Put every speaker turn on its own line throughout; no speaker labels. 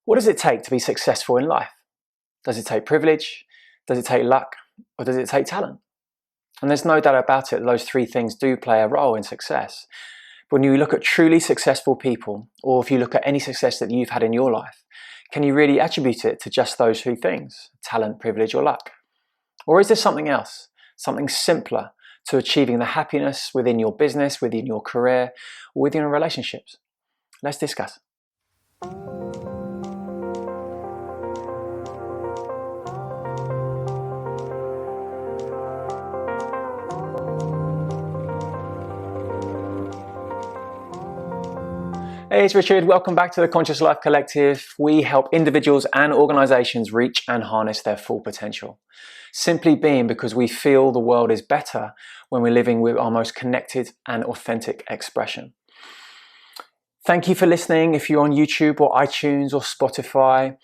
What does it take to be successful in life? Does it take privilege? Does it take luck? Or does it take talent? And there's no doubt about it, those three things do play a role in success. But when you look at truly successful people, or if you look at any success that you've had in your life, can you really attribute it to just those three things, talent, privilege, or luck? Or is there something else, something simpler to achieving the happiness within your business, within your career, or within your relationships? Let's discuss. Hey, it's Richard. Welcome back to the Conscious Life Collective. We help individuals and organizations reach and harness their full potential. Simply being because we feel the world is better when we're living with our most connected and authentic expression. Thank you for listening. If you're on YouTube or iTunes or Spotify,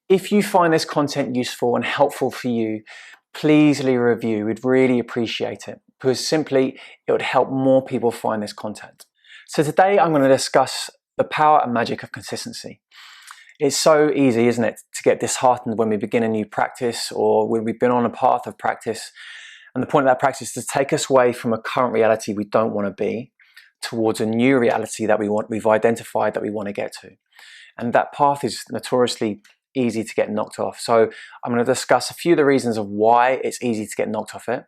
if you find this content useful and helpful for you, please leave a review. We'd really appreciate it because simply it would help more people find this content. So today I'm going to discuss the power and magic of consistency. It's so easy, isn't it, to get disheartened when we begin a new practice or when we've been on a path of practice. And the point of that practice is to take us away from a current reality we don't want to be towards a new reality that we've identified that we want to get to. And that path is notoriously easy to get knocked off. So I'm going to discuss a few of the reasons of why it's easy to get knocked off it.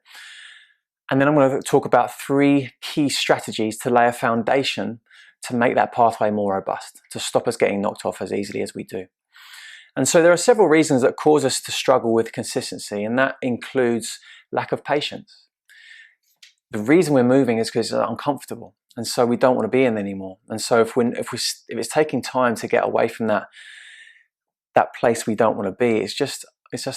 And then I'm going to talk about 3 key strategies to lay a foundation to make that pathway more robust, to stop us getting knocked off as easily as we do. And so there are several reasons that cause us to struggle with consistency, and that includes lack of patience. The reason we're moving is because it's uncomfortable, and so we don't want to be in anymore. And so if it's taking time to get away from that place we don't want to be, it's just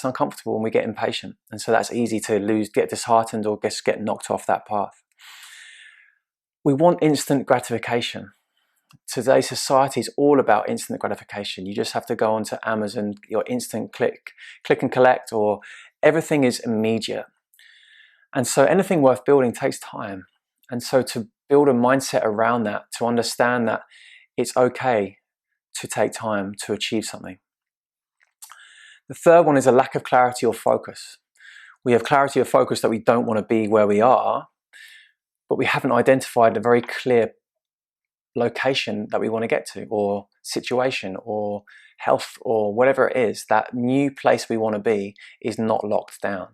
uncomfortable and we get impatient. And so that's easy to get disheartened or just get knocked off that path. We want instant gratification. Today's society is all about instant gratification. You just have to go onto Amazon, your instant click and collect, or everything is immediate. And so anything worth building takes time. And so to build a mindset around that, to understand that it's okay to take time to achieve something. The third one is a lack of clarity or focus. We have clarity or focus that we don't want to be where we are, but we haven't identified a very clear location that we want to get to, or situation, or health, or whatever it is. That new place we want to be is not locked down.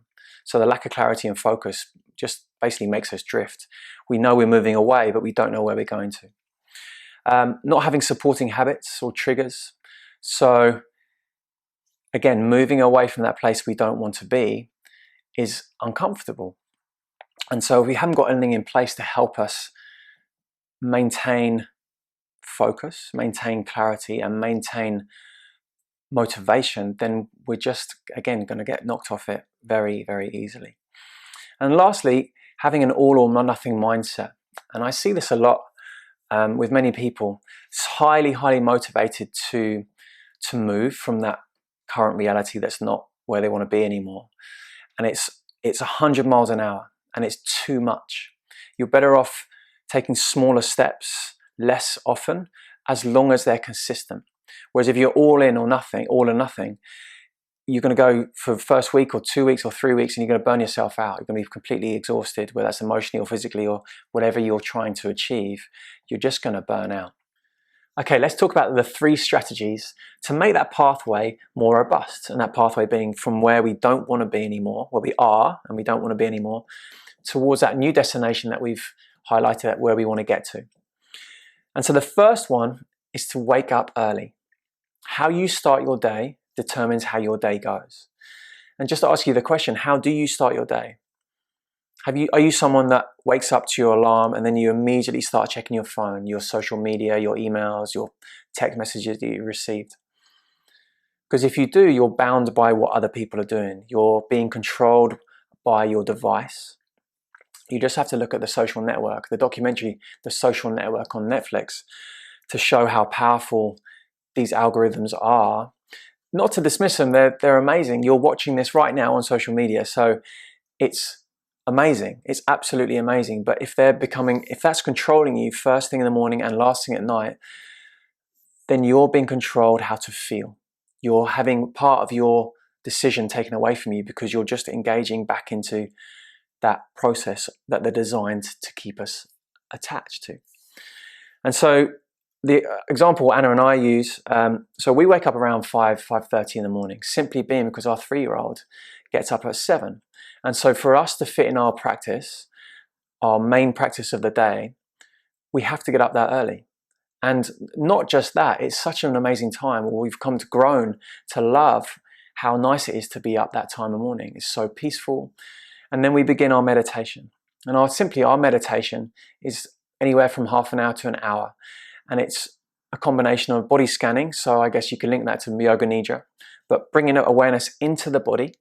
So the lack of clarity and focus just basically makes us drift. We know we're moving away, but we don't know where we're going to. Not having supporting habits or triggers. So again, moving away from that place we don't want to be is uncomfortable. And so if we haven't got anything in place to help us maintain focus, maintain clarity, and maintain motivation, then we're just, again, going to get knocked off it very, very easily. And lastly, having an all or nothing mindset. And I see this a lot with many people. It's highly, highly motivated to move from that current reality that's not where they want to be anymore. And it's 100 miles an hour, and it's too much. You're better off taking smaller steps less often, as long as they're consistent. Whereas if you're all in or nothing, you're going to go for the first week or 2 weeks or 3 weeks and you're going to burn yourself out. You're going to be completely exhausted, whether that's emotionally or physically or whatever you're trying to achieve. You're just going to burn out. Okay, let's talk about the 3 strategies to make that pathway more robust. And that pathway being from where we don't want to be anymore, where we are and we don't want to be anymore, towards that new destination that we've highlighted at where we want to get to. And so the first one is to wake up early. How you start your day determines how your day goes. And just to ask you the question, how do you start your day? Are you someone that wakes up to your alarm and then you immediately start checking your phone, your social media, your emails, your text messages that you received? Because if you do, you're bound by what other people are doing. You're being controlled by your device. You just have to look at the social network, the documentary, The Social Network on Netflix, to show how powerful these algorithms are. Not to dismiss them, they're amazing. You're watching this right now on social media, so it's amazing. It's absolutely amazing. But if that's controlling you first thing in the morning and last thing at night, then you're being controlled how to feel. You're having part of your decision taken away from you because you're just engaging back into that process that they're designed to keep us attached to. And so the example Anna and I use, so we wake up around 5:30 in the morning, simply being because our 3-year-old gets up at 7. And so for us to fit in our practice, our main practice of the day, we have to get up that early. And not just that, it's such an amazing time where we've come to grown to love how nice it is to be up that time of morning. It's so peaceful. And then we begin our meditation. And our meditation is anywhere from half an hour to an hour. And it's a combination of body scanning. So I guess you can link that to Yoga Nidra, but bringing awareness into the body,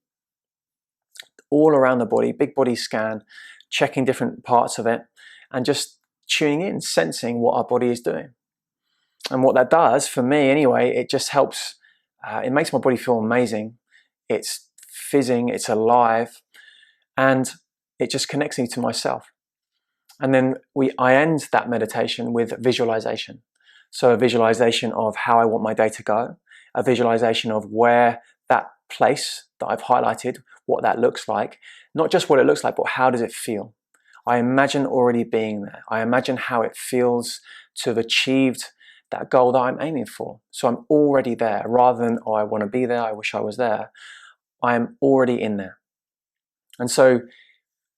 all around the body, big body scan, checking different parts of it, and just tuning in, sensing what our body is doing. And what that does, for me anyway, it just helps, it makes my body feel amazing. It's fizzing, it's alive, and it just connects me to myself. And then I end that meditation with visualization. So a visualization of how I want my day to go, a visualization of where that place that I've highlighted, what that looks like, not just what it looks like, but how does it feel? I imagine already being there. I imagine how it feels to have achieved that goal that I'm aiming for. So I'm already there, rather than, oh, I want to be there, I wish I was there. I am already in there. And so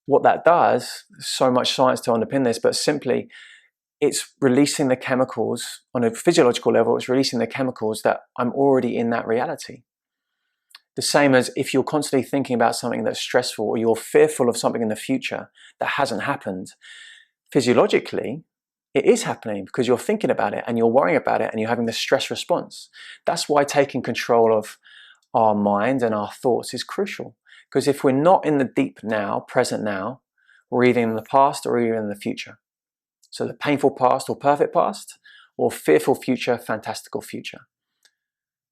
what that does, so much science to underpin this, but simply it's releasing the chemicals on a physiological level, it's releasing the chemicals that I'm already in that reality. The same as if you're constantly thinking about something that's stressful or you're fearful of something in the future that hasn't happened, physiologically, it is happening because you're thinking about it and you're worrying about it and you're having the stress response. That's why taking control of our mind and our thoughts is crucial. Because if we're not in the deep now, present now, we're either in the past or either in the future. So the painful past or perfect past, or fearful future, fantastical future.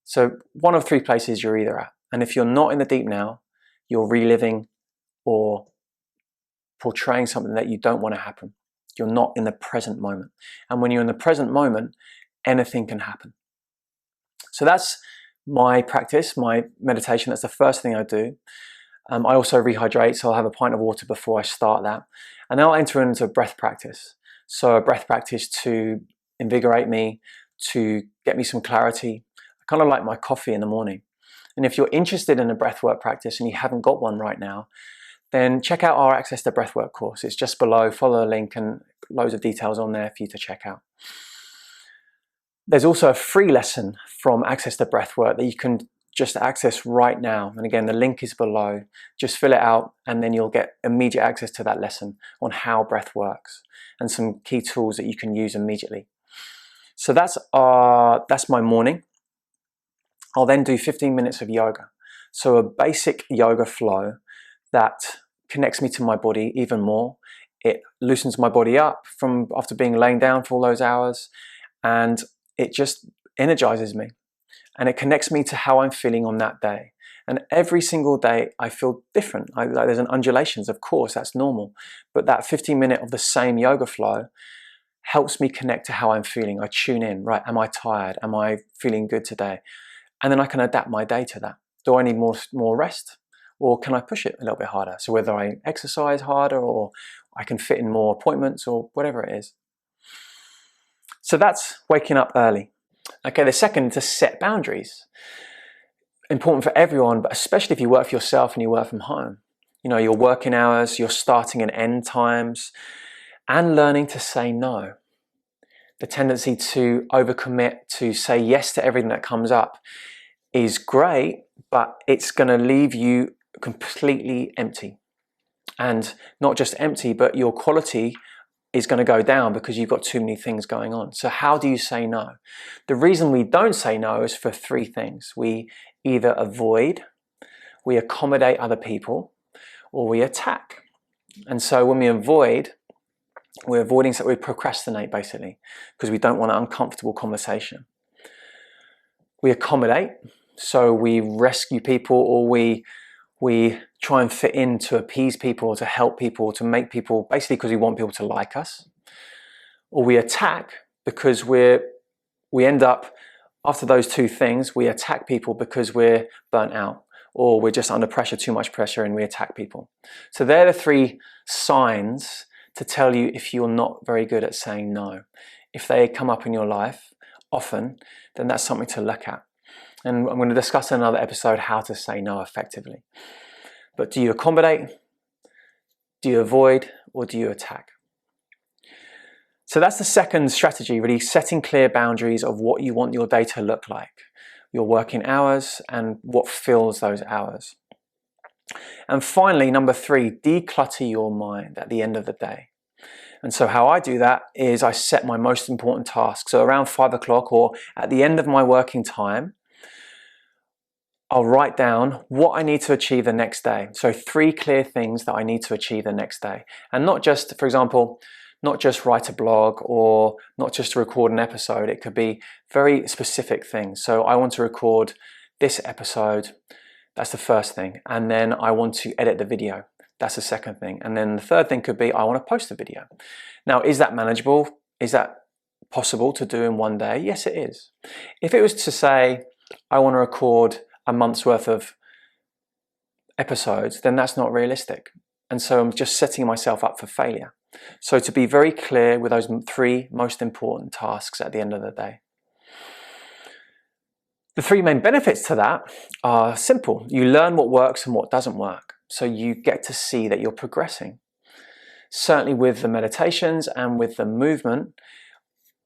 So one of 3 places you're either at. And if you're not in the deep now, you're reliving or portraying something that you don't want to happen. You're not in the present moment. And when you're in the present moment, anything can happen. So that's my practice, my meditation. That's the first thing I do. I also rehydrate, so I'll have a pint of water before I start that. And then I'll enter into a breath practice. So a breath practice to invigorate me, to get me some clarity. I kind of like my coffee in the morning. And if you're interested in a breathwork practice and you haven't got one right now, then check out our Access to Breathwork course. It's just below. Follow the link and loads of details on there for you to check out. There's also a free lesson from Access to Breathwork that you can just access right now. And again, the link is below. Just fill it out and then you'll get immediate access to that lesson on how breath works and some key tools that you can use immediately. So that's my morning. I'll then do 15 minutes of yoga. So a basic yoga flow that connects me to my body even more. It loosens my body up from after being laying down for all those hours, and it just energizes me. And it connects me to how I'm feeling on that day. And every single day I feel different. There's an undulations, of course, that's normal. But that 15-minute of the same yoga flow helps me connect to how I'm feeling. I tune in, right? Am I tired? Am I feeling good today? And then I can adapt my day to that. Do I need more rest? Or can I push it a little bit harder? So whether I exercise harder or I can fit in more appointments or whatever it is. So that's waking up early. Okay, the second, to set boundaries. Important for everyone, but especially if you work for yourself and you work from home. You know, your working hours, your starting and end times, and learning to say no. The tendency to overcommit, to say yes to everything that comes up is great, but it's going to leave you completely empty. And not just empty, but your quality is going to go down because you've got too many things going on. So how do you say no? The reason we don't say no is for 3 things. We either avoid, we accommodate other people, or we attack. And so when we avoid, we're avoiding, so we procrastinate basically, because we don't want an uncomfortable conversation. We accommodate, so we rescue people, or we try and fit in to appease people, to help people, to make people, basically because we want people to like us. Or we attack because we end up After those two things, we attack people because we're burnt out, or we're just under pressure, too much pressure, and we attack people. So they're the three signs to tell you if you're not very good at saying no. If they come up in your life often, then that's something to look at. And I'm going to discuss in another episode how to say no effectively. But do you accommodate? Do you avoid? Or do you attack? So that's the second strategy, really setting clear boundaries of what you want your day to look like, your working hours and what fills those hours. And finally, number 3, declutter your mind at the end of the day. And so how I do that is I set my most important tasks. So around 5 o'clock or at the end of my working time, I'll write down what I need to achieve the next day. So 3 clear things that I need to achieve the next day. And not just, for example, not just write a blog or not just to record an episode. It could be very specific things. So I want to record this episode. That's the first thing. And then I want to edit the video. That's the second thing. And then the third thing could be I want to post a video. Now, is that manageable? Is that possible to do in one day? Yes, it is. If it was to say I want to record a month's worth of episodes, then that's not realistic. And so I'm just setting myself up for failure. So to be very clear with those 3 most important tasks at the end of the day. The 3 main benefits to that are simple. You learn what works and what doesn't work. So you get to see that you're progressing. Certainly with the meditations and with the movement,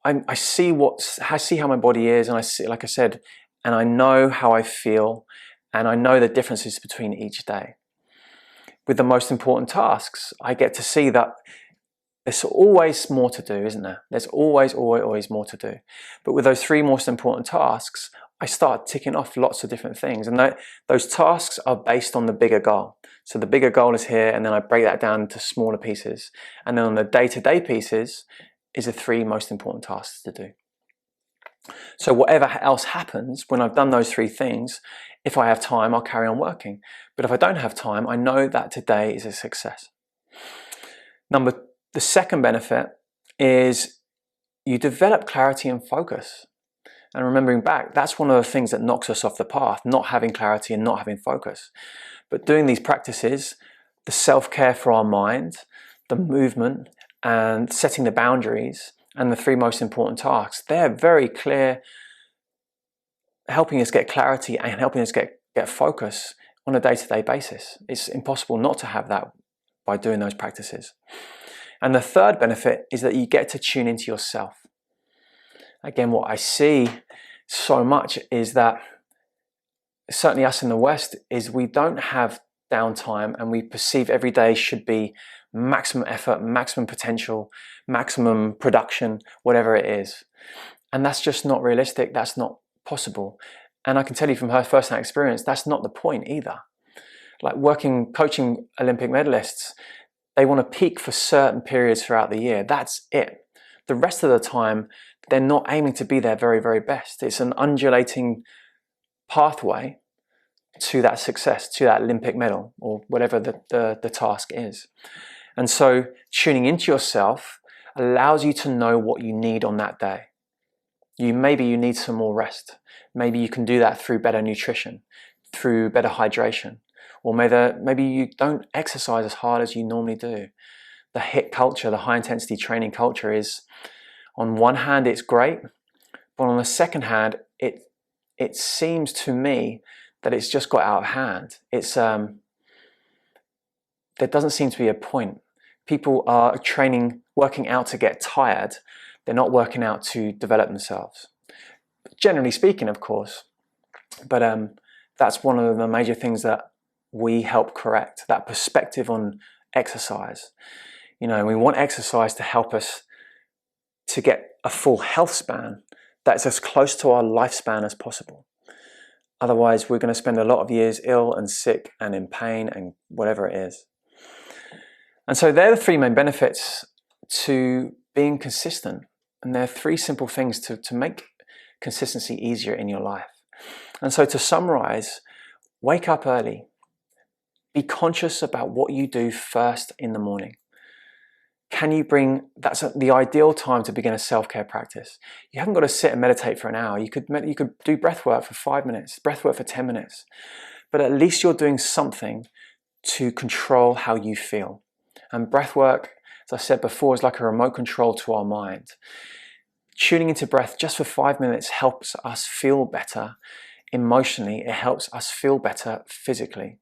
I see how my body is, and I see, like I said, and I know how I feel, and I know the differences between each day. With the most important tasks, I get to see that there's always more to do, isn't there? There's always more to do. But with those 3 most important tasks, I start ticking off lots of different things. And those tasks are based on the bigger goal. So the bigger goal is here, and then I break that down into smaller pieces. And then on the day-to-day pieces is the 3 most important tasks to do. So whatever else happens, when I've done those 3 things, if I have time, I'll carry on working. But if I don't have time, I know that today is a success. The second benefit is you develop clarity and focus. And remembering back, that's one of the things that knocks us off the path, not having clarity and not having focus. But doing these practices, the self-care for our mind, the movement, and setting the boundaries, and the 3 most important tasks, they're very clear, helping us get clarity and helping us get focus on a day-to-day basis. It's impossible not to have that by doing those practices. And the third benefit is that you get to tune into yourself. Again, what I see so much is that, certainly us in the West, is we don't have downtime, and we perceive every day should be maximum effort, maximum potential, maximum production, whatever it is. And that's just not realistic. That's not possible. And I can tell you from her first-hand experience, that's not the point either. Like coaching Olympic medalists, they want to peak for certain periods throughout the year. That's it. The rest of the time, they're not aiming to be their very, very best. It's an undulating pathway to that success, to that Olympic medal, or whatever the task is. And so tuning into yourself allows you to know what you need on that day. Maybe you need some more rest. Maybe you can do that through better nutrition, through better hydration. Or maybe you don't exercise as hard as you normally do. The HIIT culture, the high intensity training culture, is, on one hand, it's great, but on the second hand, it seems to me that it's just got out of hand. There doesn't seem to be a point. People are working out to get tired. They're not working out to develop themselves. Generally speaking, of course. But that's one of the major things that we help correct, that perspective on exercise. We want exercise to help us to get a full health span that's as close to our lifespan as possible. Otherwise, we're going to spend a lot of years ill and sick and in pain and whatever it is. And so they're the 3 main benefits to being consistent. And there are 3 simple things to make consistency easier in your life. And so to summarize, wake up early. Be conscious about what you do first in the morning. Can you bring, that's the ideal time to begin a self-care practice. You haven't got to sit and meditate for an hour. You could do breath work for 5 minutes, breath work for 10 minutes. But at least you're doing something to control how you feel. And breath work, as I said before, is like a remote control to our mind. Tuning into breath just for 5 minutes helps us feel better emotionally. It helps us feel better physically.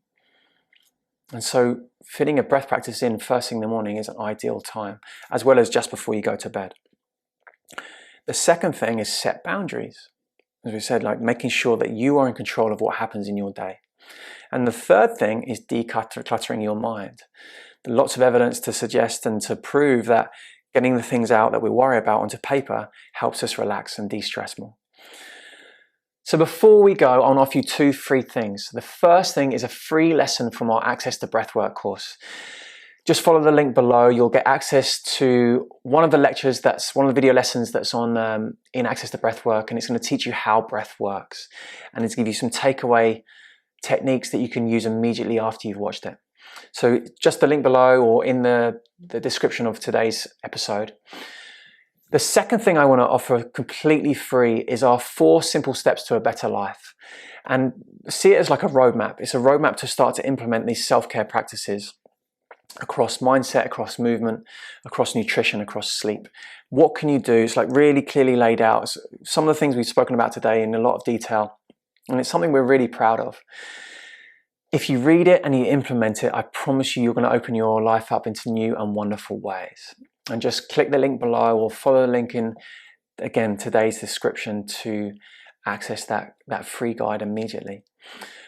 And so fitting a breath practice in first thing in the morning is an ideal time, as well as just before you go to bed. The second thing is set boundaries. As we said, like making sure that you are in control of what happens in your day. And the third thing is decluttering your mind. There's lots of evidence to suggest and to prove that getting the things out that we worry about onto paper helps us relax and de-stress more. So before we go, I'll offer you 2 free things. The first thing is a free lesson from our Access to Breathwork course. Just follow the link below. You'll get access to one of the lectures, that's one of the video lessons that's on in Access to Breathwork, and it's going to teach you how breath works. And it's give you some takeaway techniques that you can use immediately after you've watched it. So just the link below or in the description of today's episode. The second thing I want to offer completely free is our 4 simple steps to a better life. And see it as like a roadmap. It's a roadmap to start to implement these self-care practices across mindset, across movement, across nutrition, across sleep. What can you do? It's like really clearly laid out. It's some of the things we've spoken about today in a lot of detail. And it's something we're really proud of. If you read it and you implement it, I promise you, you're going to open your life up into new and wonderful ways. And just click the link below or follow the link in, again, today's description to access that free guide immediately.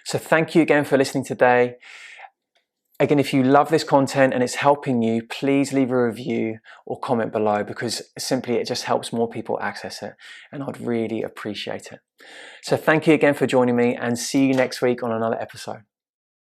So thank you again for listening today. Again, if you love this content and it's helping you, please leave a review or comment below, because simply it just helps more people access it, and I'd really appreciate it. So thank you again for joining me, and see you next week on another episode.